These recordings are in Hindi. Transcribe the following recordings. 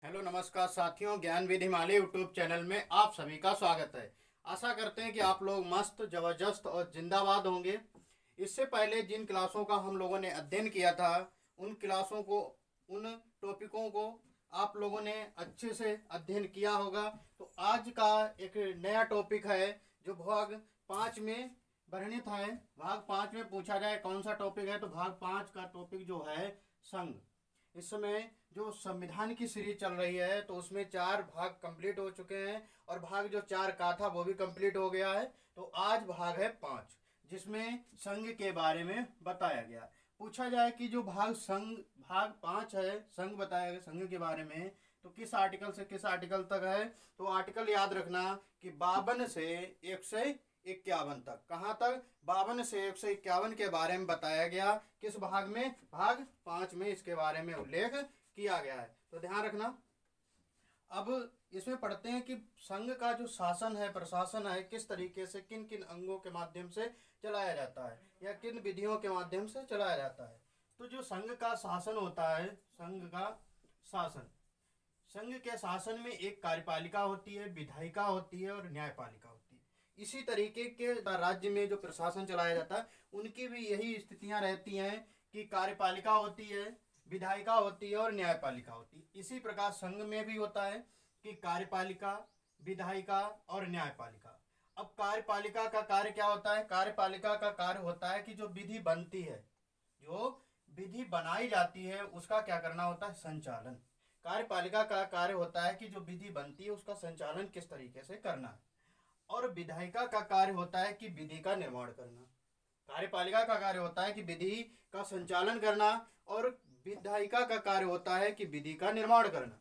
हेलो नमस्कार साथियों, ज्ञान विधि हिमालय यूट्यूब चैनल में आप सभी का स्वागत है। आशा करते हैं कि आप लोग मस्त जबरदस्त और जिंदाबाद होंगे। इससे पहले जिन क्लासों का हम लोगों ने अध्ययन किया था उन क्लासों को, उन टॉपिकों को आप लोगों ने अच्छे से अध्ययन किया होगा। तो आज का एक नया टॉपिक है जो भाग 5 में वर्णित है। भाग 5 में पूछा जाए कौन सा टॉपिक है, तो भाग 5 का टॉपिक जो है संघ। इस समय जो संविधान की सीरीज चल रही है तो उसमें 4 भाग कंप्लीट हो चुके हैं और भाग जो 4 का था वो भी कंप्लीट हो गया है। तो आज भाग है 5 जिसमें संघ के बारे में बताया गया। पूछा जाए कि जो भाग 5 है संघ बताया गया, संघ के बारे में तो किस आर्टिकल से किस आर्टिकल तक है, तो आर्टिकल याद रखना कि 52 से 151 तक। कहाँ तक? 52 से 151 के बारे में बताया गया। किस भाग में? भाग 5 में इसके बारे में उल्लेख किया गया है, तो ध्यान रखना। अब इसमें पढ़ते हैं कि संघ का जो शासन है, प्रशासन है, किस तरीके से किन किन अंगों के माध्यम से चलाया जाता है या किन विधियों के माध्यम से चलाया जाता है। तो जो संघ का शासन होता है, संघ का शासन, संघ के शासन में एक कार्यपालिका होती है, विधायिका होती है और न्यायपालिका होती है। इसी तरीके के राज्य में जो प्रशासन चलाया जाता है उनकी भी यही स्थितियां रहती हैं कि कार्यपालिका होती है, विधायिका होती है और न्यायपालिका होती है। इसी प्रकार संघ में भी होता है कि कार्यपालिका, विधायिका और न्यायपालिका। अब कार्यपालिका का कार्य क्या होता है? कार्यपालिका का कार्य होता है कि जो विधि बनती है, जो विधि बनाई जाती है उसका क्या करना होता है? संचालन। कार्यपालिका का कार्य होता है कि जो विधि बनती है उसका संचालन किस तरीके से करना है। और विधायिका का कार्य होता है कि विधि का निर्माण करना। कार्यपालिका का कार्य होता है कि विधि का संचालन करना और विधायिका का कार्य होता है कि विधि का निर्माण करना।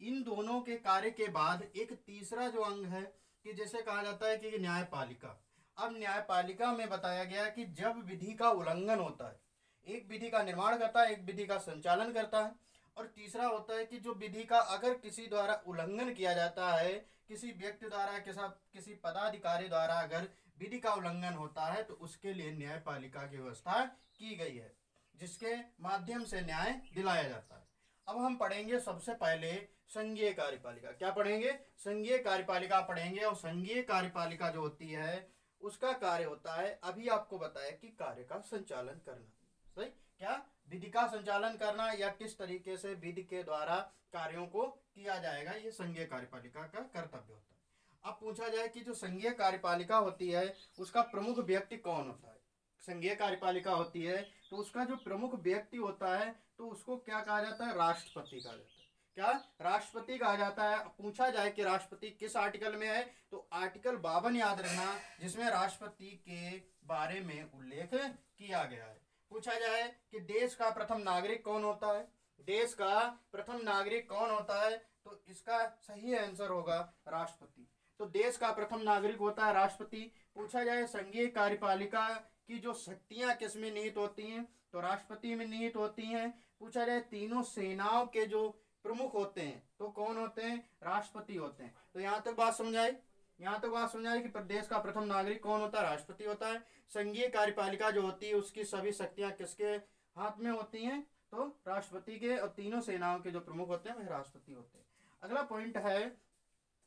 इन दोनों के कार्य के बाद एक तीसरा जो अंग है कि जैसे कहा जाता है कि न्यायपालिका। अब न्यायपालिका में बताया गया कि जब विधि का उल्लंघन होता है, एक विधि का निर्माण करता है, एक विधि का संचालन करता है, और तीसरा होता है कि जो विधि का अगर किसी द्वारा उल्लंघन किया जाता है, किसी व्यक्ति द्वारा, किसी पदाधिकारी द्वारा अगर विधि का उल्लंघन होता है तो उसके लिए न्यायपालिका की व्यवस्था की गई है जिसके माध्यम से न्याय दिलाया जाता है। अब हम पढ़ेंगे सबसे पहले संघीय कार्यपालिका। क्या पढ़ेंगे? संघीय कार्यपालिका पढ़ेंगे। और संघीय कार्यपालिका जो होती है उसका कार्य होता है, अभी आपको बताया कि कार्य का संचालन करना। सही? क्या? विधि का संचालन करना या किस तरीके से विधि के द्वारा कार्यों को किया जाएगा, ये संघीय कार्यपालिका का कर्तव्य होता है। अब पूछा जाए कि जो संघीय कार्यपालिका होती है उसका प्रमुख व्यक्ति कौन होता है। संघीय कार्यपालिका होती है तो उसका जो प्रमुख व्यक्ति होता है तो उसको क्या कहा जाता है? राष्ट्रपति कहा जाता है। क्या? राष्ट्रपति कहा जाता है। पूछा जाए कि राष्ट्रपति किस आर्टिकल में है, तो आर्टिकल 52 याद रखना, जिसमें राष्ट्रपति के बारे में उल्लेख किया गया है। पूछा जाए कि देश का प्रथम नागरिक कौन होता है, देश का प्रथम नागरिक कौन होता है, तो इसका सही आंसर होगा राष्ट्रपति। तो देश का प्रथम नागरिक होता है राष्ट्रपति। पूछा जाए संघीय कार्यपालिका की जो शक्तियां किस में निहित होती हैं, तो राष्ट्रपति में निहित होती हैं। पूछा जाए तीनों सेनाओं के जो प्रमुख होते हैं तो कौन होते हैं? राष्ट्रपति होते हैं। तो यहाँ तक बात समझाई, यहाँ तक बात समझाई कि प्रदेश का प्रथम नागरिक कौन होता है? राष्ट्रपति होता है। संघीय कार्यपालिका जो होती है उसकी सभी शक्तियां किसके हाथ में होती हैं? तो राष्ट्रपति के, और तीनों सेनाओं के जो प्रमुख होते हैं वह राष्ट्रपति होते हैं। अगला पॉइंट है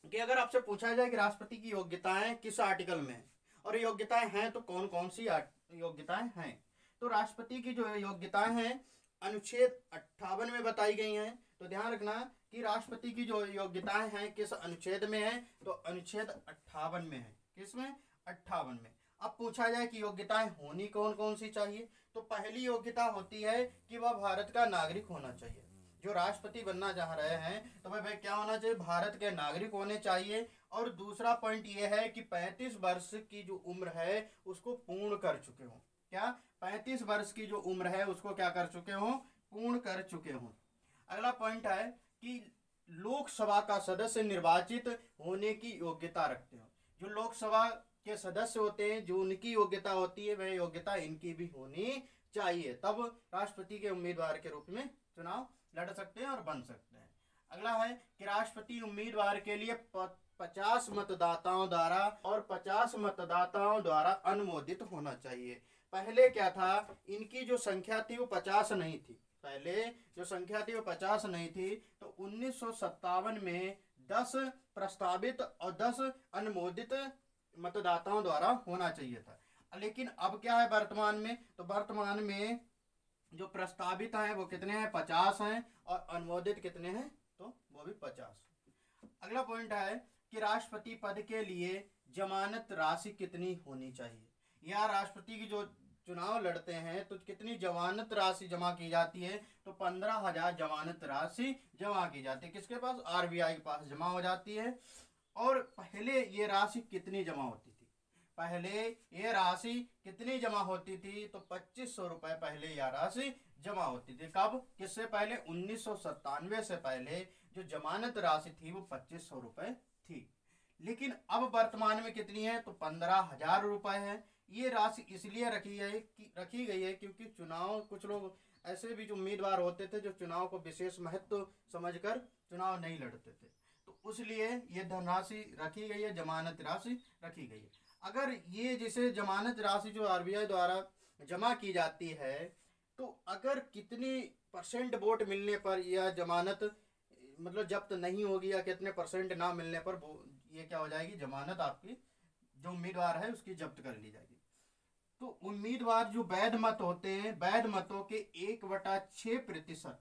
कि अगर आपसे पूछा जाए कि राष्ट्रपति की योग्यताएं किस आर्टिकल में और योग्यताएं हैं तो कौन कौन सी योग्यताएं हैं, तो राष्ट्रपति की जो योग्यताएं हैं अनुच्छेद 58 में बताई गई हैं। तो ध्यान रखना कि राष्ट्रपति की जो योग्यताएं हैं किस अनुच्छेद में है, तो अनुच्छेद 58 में है। किसमें? 58 में। अब पूछा जाए कि योग्यताएं होनी कौन कौन सी चाहिए, तो पहली योग्यता होती है कि वह भारत का नागरिक होना चाहिए। जो राष्ट्रपति बनना चाह रहे हैं तो भाई क्या होना चाहिए? भारत के नागरिक होने चाहिए। और दूसरा पॉइंट ये है कि 35 वर्ष की जो उम्र है उसको पूर्ण कर चुके हो। क्या? 35 वर्ष की जो उम्र है उसको क्या कर चुके हो? पूर्ण कर चुके हो। अगला पॉइंट है कि लोकसभा का सदस्य निर्वाचित होने की योग्यता रखते हो। जो लोकसभा के सदस्य होते हैं जो उनकी योग्यता होती है वह योग्यता इनकी भी होनी चाहिए, तब राष्ट्रपति के उम्मीदवार के रूप में चुनाव लड़ सकते हैं और बन सकते हैं। अगला है कि राष्ट्रपति उम्मीदवार के लिए 50 मतदाताओं द्वारा और 50 मतदाताओं द्वारा अनुमोदित होना चाहिए। पहले क्या था, इनकी जो संख्या थी वो 50 नहीं थी, पहले जो संख्या थी वो 50 नहीं थी, तो 1957 में 10 प्रस्तावित और 10 अनुमोदित मतदाताओं द्वारा होना चाहिए था। लेकिन अब क्या है वर्तमान में, तो वर्तमान में जो प्रस्तावित हैं वो कितने हैं, 50 हैं, और अनुमोदित कितने हैं, तो वो भी 50। अगला पॉइंट है कि राष्ट्रपति पद के लिए जमानत राशि कितनी होनी चाहिए, या राष्ट्रपति की जो चुनाव लड़ते हैं तो कितनी जमानत राशि जमा की जाती है, तो 15,000 जमानत राशि जमा की जाती है। किसके पास, आरबीआई के पास जमा हो जाती है। और पहले ये राशि कितनी जमा होती थी, पहले ये राशि कितनी जमा होती थी, तो 2500 रुपये पहले यह राशि जमा होती थी। कब, किससे पहले, 1997 से पहले जो जमानत राशि थी वो 2500 रुपये थी। लेकिन अब वर्तमान में कितनी है, तो 15,000 रुपये है। ये राशि इसलिए रखी गई है क्योंकि चुनाव, कुछ लोग ऐसे भी जो उम्मीदवार होते थे जो चुनाव को विशेष महत्व समझकर चुनाव नहीं लड़ते थे, तो उसलिए ये धनराशि रखी गई है, जमानत राशि रखी गई है। अगर ये जैसे जमानत राशि जो आरबीआई द्वारा जमा की जाती है, तो अगर कितनी % वोट मिलने पर यह जमानत मतलब जब्त नहीं होगी, या कितने % ना मिलने पर ये क्या हो जाएगी, जमानत आपकी जो उम्मीदवार है उसकी जब्त कर ली जाएगी। तो उम्मीदवार जो वैध मत होते हैं, वैध मतों के 1/6%,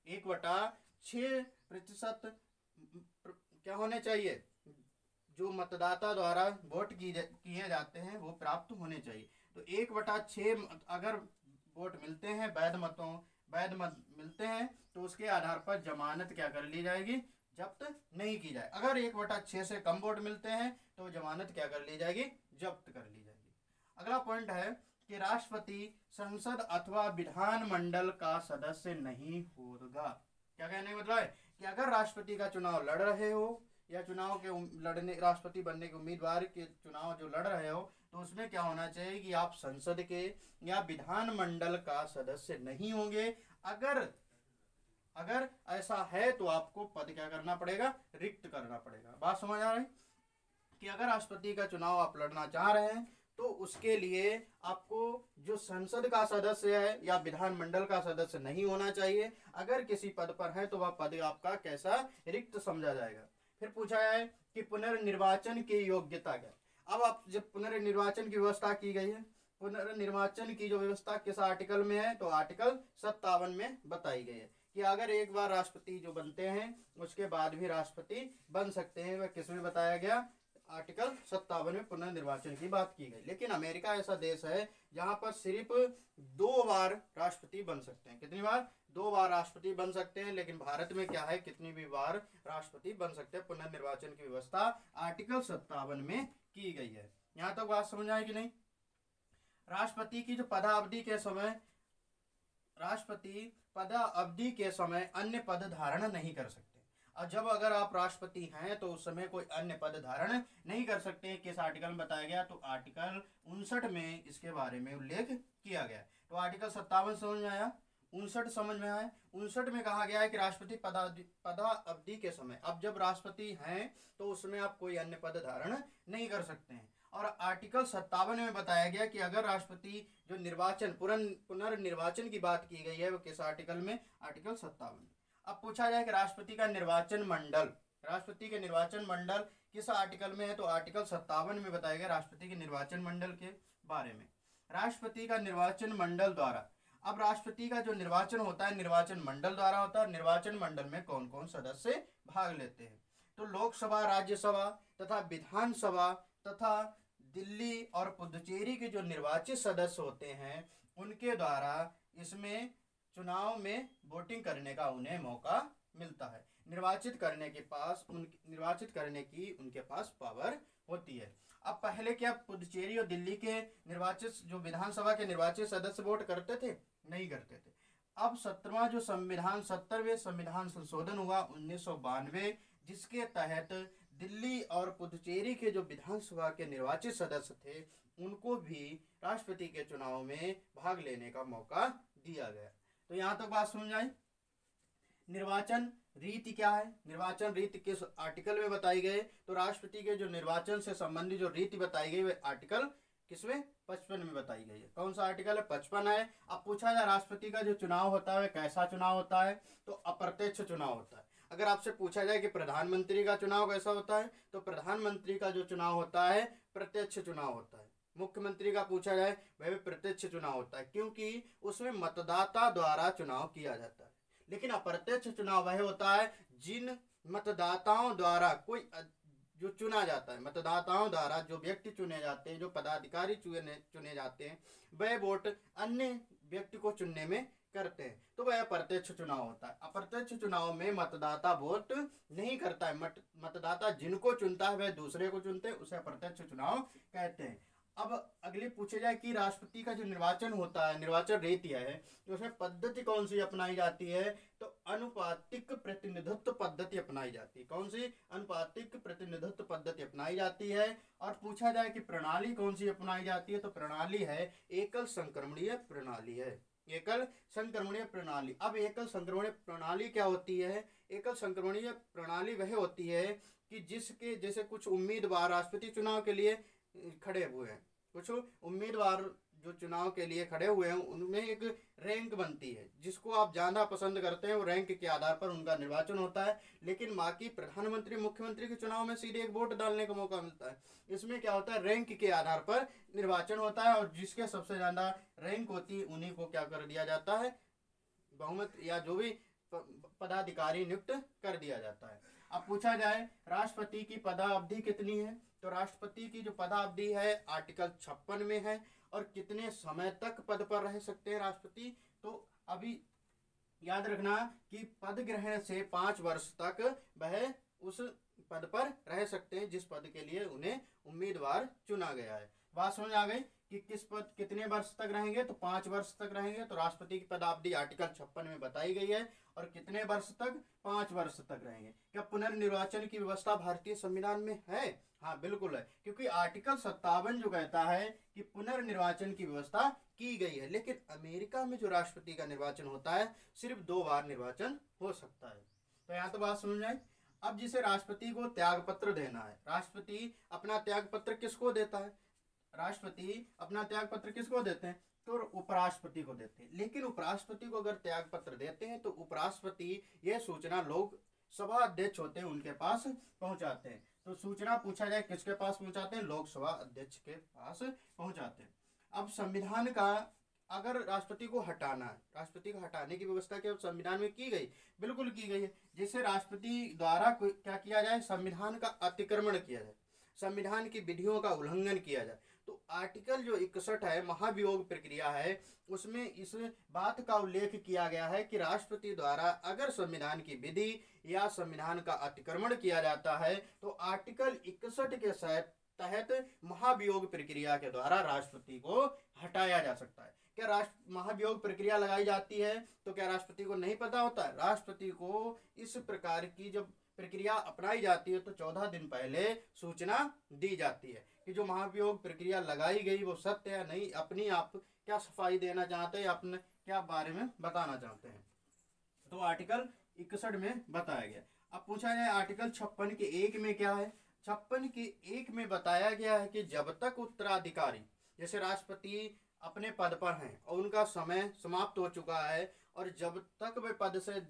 1/6% क्या होने चाहिए, जो मतदाता द्वारा वोट किए जाते हैं वो प्राप्त होने चाहिए। तो 1/6 अगर वोट मिलते हैं, वैध मत मिलते हैं, तो उसके आधार पर जमानत क्या कर ली जाएगी, जब्त नहीं की जाए। अगर 1/6 से कम वोट मिलते हैं तो जमानत क्या कर ली जाएगी, जब्त कर ली जाएगी। अगला पॉइंट है कि राष्ट्रपति संसद अथवा विधानमंडल का सदस्य नहीं होगा। क्या कहने का मतलब है कि अगर राष्ट्रपति का चुनाव लड़ रहे हो, या चुनाव के लड़ने, राष्ट्रपति बनने के उम्मीदवार के चुनाव जो लड़ रहे हो, तो उसमें क्या होना चाहिए कि आप संसद के या विधानमंडल का सदस्य नहीं होंगे। अगर ऐसा है तो आपको पद क्या करना पड़ेगा, रिक्त करना पड़ेगा। बात समझ आ रही कि अगर राष्ट्रपति का चुनाव आप लड़ना चाह रहे हैं तो उसके लिए आपको जो संसद का सदस्य है या विधानमंडल का सदस्य नहीं होना चाहिए। अगर किसी पद पर है तो वह पद आपका कैसा, रिक्त समझा जाएगा। फिर पूछा है कि पुनर्निर्वाचन की योग्यता क्या। अब आप जब पुनर्निर्वाचन की व्यवस्था की गई है, पुनर्निर्वाचन की जो व्यवस्था किस आर्टिकल में है, तो आर्टिकल 57 में बताई गई है कि अगर एक बार राष्ट्रपति जो बनते हैं उसके बाद भी राष्ट्रपति बन सकते हैं। वह किसमें बताया गया, आर्टिकल 57 में पुनर्निर्वाचन की बात की गई। लेकिन अमेरिका ऐसा देश है जहां पर सिर्फ 2 बार राष्ट्रपति बन सकते हैं। कितनी बार, 2 बार राष्ट्रपति बन सकते हैं। लेकिन भारत में क्या है, कितनी भी बार राष्ट्रपति बन सकते हैं। पुनर्निर्वाचन की व्यवस्था आर्टिकल 57 में की गई है। यहाँ तक बात समझ आए कि नहीं। राष्ट्रपति की जो पदावधि के समय अन्य पद धारण नहीं कर सकते। और जब अगर आप राष्ट्रपति हैं तो उस समय कोई अन्य पद धारण नहीं कर सकते। किस आर्टिकल में बताया गया, तो आर्टिकल 59 में इसके बारे में उल्लेख किया गया। तो आर्टिकल 57 समझ में आया, 59 समझ में आया। 59 में कहा गया है कि राष्ट्रपति पदावधि के समय, अब जब राष्ट्रपति हैं तो उसमें आप कोई अन्य पद धारण नहीं कर सकते हैं। और आर्टिकल 57 में बताया गया कि अगर राष्ट्रपति जो निर्वाचन, पुनर्निर्वाचन की बात की गई है, वो किस आर्टिकल में, आर्टिकल 57। अब पूछा जाए कि राष्ट्रपति के निर्वाचन मंडल किस आर्टिकल में है, तो आर्टिकल 57 में बताया गया राष्ट्रपति के निर्वाचन मंडल के बारे में। राष्ट्रपति का निर्वाचन मंडल द्वारा, अब राष्ट्रपति का जो निर्वाचन होता है निर्वाचन मंडल द्वारा होता है। निर्वाचन मंडल में कौन कौन सदस्य भाग लेते हैं, तो लोकसभा, राज्यसभा तथा विधानसभा तथा दिल्ली और पुदुचेरी के जो निर्वाचित सदस्य होते हैं उनके द्वारा इसमें चुनाव में वोटिंग करने का उन्हें मौका मिलता है। निर्वाचित करने की उनके पास पावर होती है। अब पहले क्या पुदुचेरी और दिल्ली के निर्वाचित जो विधानसभा के निर्वाचित सदस्य वोट करते थे, नहीं करते थे। अब 70वें संविधान संशोधन हुआ 1992, जिसके तहत दिल्ली और पुदुचेरी के जो विधानसभा के निर्वाचित सदस्य थे उनको भी राष्ट्रपति के चुनाव में भाग लेने का मौका दिया गया। तो यहाँ तक बात समझ आई। निर्वाचन रीति क्या है, निर्वाचन रीति किस आर्टिकल में बताई गई, तो राष्ट्रपति के जो निर्वाचन से संबंधित जो रीति बताई गई वह आर्टिकल किसमें? 55 में बताई गई है। कौन सा आर्टिकल है? 55 है। अब पूछा जाए राष्ट्रपति का जो चुनाव होता है कैसा चुनाव होता है, तो अप्रत्यक्ष चुनाव होता है। अगर आपसे पूछा जाए कि प्रधानमंत्री का चुनाव कैसा होता है, तो प्रधानमंत्री का जो चुनाव होता है प्रत्यक्ष चुनाव होता है। मुख्यमंत्री का पूछा जाए वह भी प्रत्यक्ष चुनाव होता है, क्योंकि उसमें मतदाता द्वारा चुनाव किया जाता है। लेकिन अप्रत्यक्ष चुनाव वह होता है जिन मतदाताओं द्वारा जो चुना जाता है, मतदाताओं द्वारा जो व्यक्ति चुने जाते हैं, जो पदाधिकारी चुने जाते हैं, वह वोट अन्य व्यक्ति को चुनने में करते हैं, तो वह अप्रत्यक्ष चुनाव होता है। अप्रत्यक्ष चुनाव में मतदाता वोट नहीं करता है, मतदाता जिनको चुनता है वह दूसरे को चुनते हैं, उसे अप्रत्यक्ष चुनाव कहते हैं। अब अगले पूछे जाए कि राष्ट्रपति का जो निर्वाचन होता है, निर्वाचन रीति है, तो उसमें पद्धति कौन सी अपनाई जाती है, तो अनुपातिक प्रतिनिधित्व पद्धति अपनाई जाती है। कौन सी? अनुपातिक प्रतिनिधित्व पद्धति अपनाई जाती है। और पूछा जाए कि प्रणाली कौन सी अपनाई जाती है, तो प्रणाली है एकल संक्रमणीय प्रणाली है। एकल संक्रमणीय प्रणाली। अब एकल संक्रमणीय प्रणाली क्या होती है? एकल संक्रमणीय प्रणाली वह होती है कि जिसके जैसे कुछ उम्मीदवार राष्ट्रपति चुनाव के लिए खड़े हुए हैं, कुछ उम्मीदवार जो चुनाव के लिए खड़े हुए हैं उनमें एक रैंक बनती है, जिसको आप ज़्यादा पसंद करते हैं वो रैंक के आधार पर उनका निर्वाचन होता है। लेकिन बाकी प्रधानमंत्री मुख्यमंत्री के चुनाव में सीधे एक वोट डालने का मौका मिलता है। इसमें क्या होता है? रैंक के आधार पर निर्वाचन होता है, और जिसके सबसे ज़्यादा रैंक होती है उन्हीं को क्या कर दिया जाता है? बहुमत या जो भी पदाधिकारी नियुक्त कर दिया जाता है। अब पूछा जाए राष्ट्रपति की पदावधि कितनी है, तो राष्ट्रपति की जो पदावधि है आर्टिकल 56 में है। और कितने समय तक पद पर रह सकते हैं राष्ट्रपति, तो अभी याद रखना कि पद ग्रहण से 5 वर्ष तक वह उस पद पर रह सकते हैं जिस पद के लिए उन्हें उम्मीदवार चुना गया है। बात समझ आ गई कि किस पद कितने वर्ष तक रहेंगे, तो 5 वर्ष तक रहेंगे। तो राष्ट्रपति की पदावधि आर्टिकल 56 में बताई गई है। और कितने वर्ष तक? 5 वर्ष तक रहेंगे। क्या पुनर्निर्वाचन की व्यवस्था भारतीय संविधान में है? हाँ बिल्कुल है, क्योंकि आर्टिकल 57 जो कहता है कि पुनर्निर्वाचन की व्यवस्था की गई है। लेकिन अमेरिका में जो राष्ट्रपति का निर्वाचन होता है सिर्फ 2 बार निर्वाचन हो सकता है। तो यहाँ तो बात समझ आए। अब जिसे राष्ट्रपति को त्याग पत्र देना है, राष्ट्रपति अपना त्याग पत्र किसको देता है? राष्ट्रपति अपना त्याग पत्र किसको देते हैं? तो उपराष्ट्रपति को देते हैं। लेकिन उपराष्ट्रपति को अगर त्याग पत्र देते हैं तो उपराष्ट्रपति यह सूचना लोग सभा अध्यक्ष होते हैं उनके पास पहुंचाते हैं। तो सूचना पूछा जाए किसके पास पहुंचाते हैं? लोकसभा अध्यक्ष के पास पहुंचाते हैं। अब संविधान का अगर राष्ट्रपति को हटाना है, राष्ट्रपति को हटाने की व्यवस्था क्या संविधान में की गई? बिल्कुल की गई है। जिसे राष्ट्रपति द्वारा क्या किया जाए? संविधान का अतिक्रमण किया जाए, संविधान की विधियों का उल्लंघन किया जाए, तो आर्टिकल जो 61 है महाभियोग प्रक्रिया है, उसमें इस बात का उल्लेख किया गया है कि राष्ट्रपति द्वारा अगर संविधान की विधि या संविधान का अतिक्रमण किया जाता है तो आर्टिकल 61 के तहत महाभियोग प्रक्रिया के द्वारा राष्ट्रपति को हटाया जा सकता है। क्या महाभियोग प्रक्रिया लगाई जाती है तो क्या राष्ट्रपति को नहीं पता होता है? राष्ट्रपति को इस प्रकार की जब प्रक्रिया अपनाई जाती है तो 14 दिन पहले सूचना दी जाती है कि जो महाभियोग प्रक्रिया लगाई गई वो सत्य है नहीं। अपनी आप क्या सफाई देना चाहते हैं, अपने क्या बारे में बताना चाहते हैं, तो आर्टिकल 61 में बताया गया। अब पूछा जाए आर्टिकल 56 के 1 में क्या है? 56 के 1 में बताया गया है कि जब तक उत्तराधिकारी, जैसे राष्ट्रपति अपने पद पर हैं और उनका समय समाप्त हो चुका है और जब तक वे पद से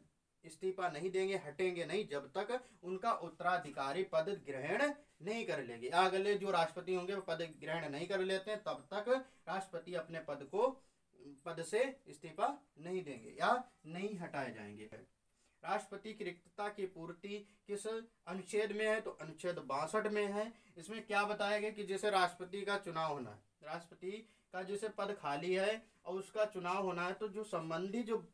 इस्तीफा नहीं देंगे, हटेंगे नहीं, जब तक उनका उत्तराधिकारी पद ग्रहण नहीं कर लेंगे, अगले जो राष्ट्रपति होंगे वो पद ग्रहण नहीं कर लेते हैं, तब तक राष्ट्रपति अपने पद से इस्तीफा नहीं देंगे या नहीं हटाए जाएंगे। राष्ट्रपति की रिक्तता की पूर्ति किस अनुच्छेद में है? तो अनुच्छेद 62 में है। इसमें क्या बताया गया कि जैसे राष्ट्रपति का चुनाव होना है, राष्ट्रपति का जैसे पद खाली है और उसका चुनाव होना है, तो जो संबंधी जो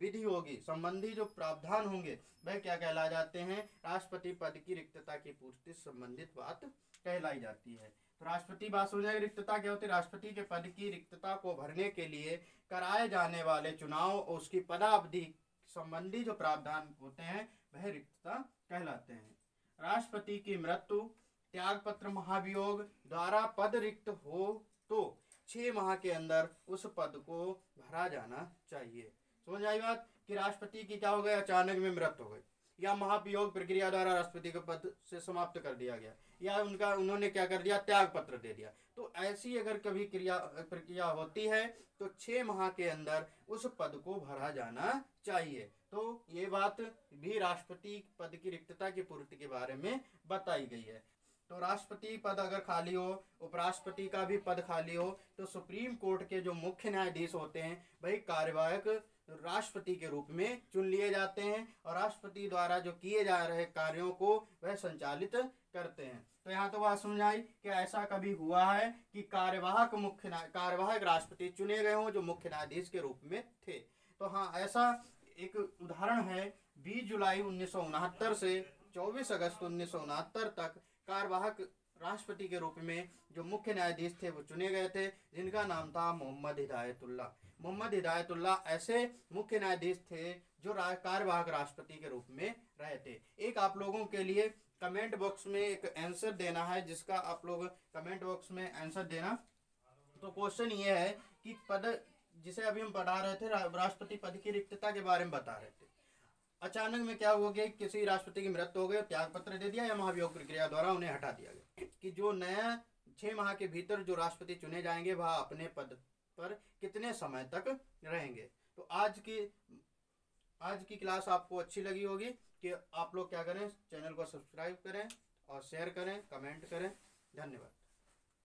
विधि होगी, संबंधी जो प्रावधान होंगे वह क्या कहला जाते हैं? राष्ट्रपति पद की रिक्तता की पूर्ति संबंधित बात कहलाई जाती है। तो राष्ट्रपति बात समझ आएगी। रिक्तता क्या होती है? राष्ट्रपति के पद की रिक्तता को भरने के लिए कराए जाने वाले चुनाव और उसकी पदावधि संबंधी जो प्रावधान होते हैं वह रिक्तता कहलाते हैं। राष्ट्रपति की मृत्यु, त्याग पत्र, महाभियोग द्वारा पद रिक्त हो तो 6 माह के अंदर उस पद को भरा जाना चाहिए। समझ आई बात कि राष्ट्रपति की क्या हो गया? अचानक में मृत्यु हो गई या महाभियोग प्रक्रिया द्वारा राष्ट्रपति के पद से समाप्त कर दिया गया, या उन्होंने क्या कर दिया, त्याग पत्र दे दिया। तो ऐसी अगर कभी प्रक्रिया होती है तो 6 माह के अंदर उस पद को भरा जाना चाहिए। तो ये बात भी राष्ट्रपति पद की रिक्तता की पूर्ति के बारे में बताई गई है। तो राष्ट्रपति पद अगर खाली हो, उपराष्ट्रपति का भी पद खाली हो, तो सुप्रीम कोर्ट के जो मुख्य न्यायाधीश होते हैं वही कार्यवाहक राष्ट्रपति के रूप में चुन लिए जाते हैं और राष्ट्रपति द्वारा जो किए जा रहे कार्यों को वह संचालित करते हैं। तो यहाँ तो बात समझाई कि ऐसा कभी हुआ है कि कार्यवाहक राष्ट्रपति चुने गए हों जो मुख्य न्यायाधीश के रूप में थे। तो हाँ, ऐसा एक उदाहरण है 20 जुलाई 1969 से 24 अगस्त 1969 तक कार्यवाहक राष्ट्रपति के रूप में जो मुख्य न्यायाधीश थे वो चुने गए थे, जिनका नाम था मोहम्मद हिदायतुल्लाह। मोहम्मद हिदायतुल्लाह ऐसे मुख्य न्यायाधीश थे जो कार्यवाहक राष्ट्रपति के रूप में रहे थे। एक आप लोगों के लिए कमेंट बॉक्स में एक आंसर देना है, जिसका आप लोग कमेंट बॉक्स में आंसर देना। तो क्वेश्चन ये है कि पद जिसे अभी हम पढ़ा रहे थे, राष्ट्रपति पद की रिक्तता के बारे में बता रहे थे, अचानक में क्या हुआ कि किसी राष्ट्रपति की मृत्यु हो गई, त्याग पत्र दे दिया या महाभियोग प्रक्रिया द्वारा उन्हें हटा दिया गया, कि जो नया 6 माह के भीतर जो राष्ट्रपति चुने जाएंगे वह अपने पद पर कितने समय तक रहेंगे। तो आज की क्लास आपको अच्छी लगी होगी कि आप लोग क्या करें, चैनल को सब्सक्राइब करें और शेयर करें, कमेंट करें। धन्यवाद।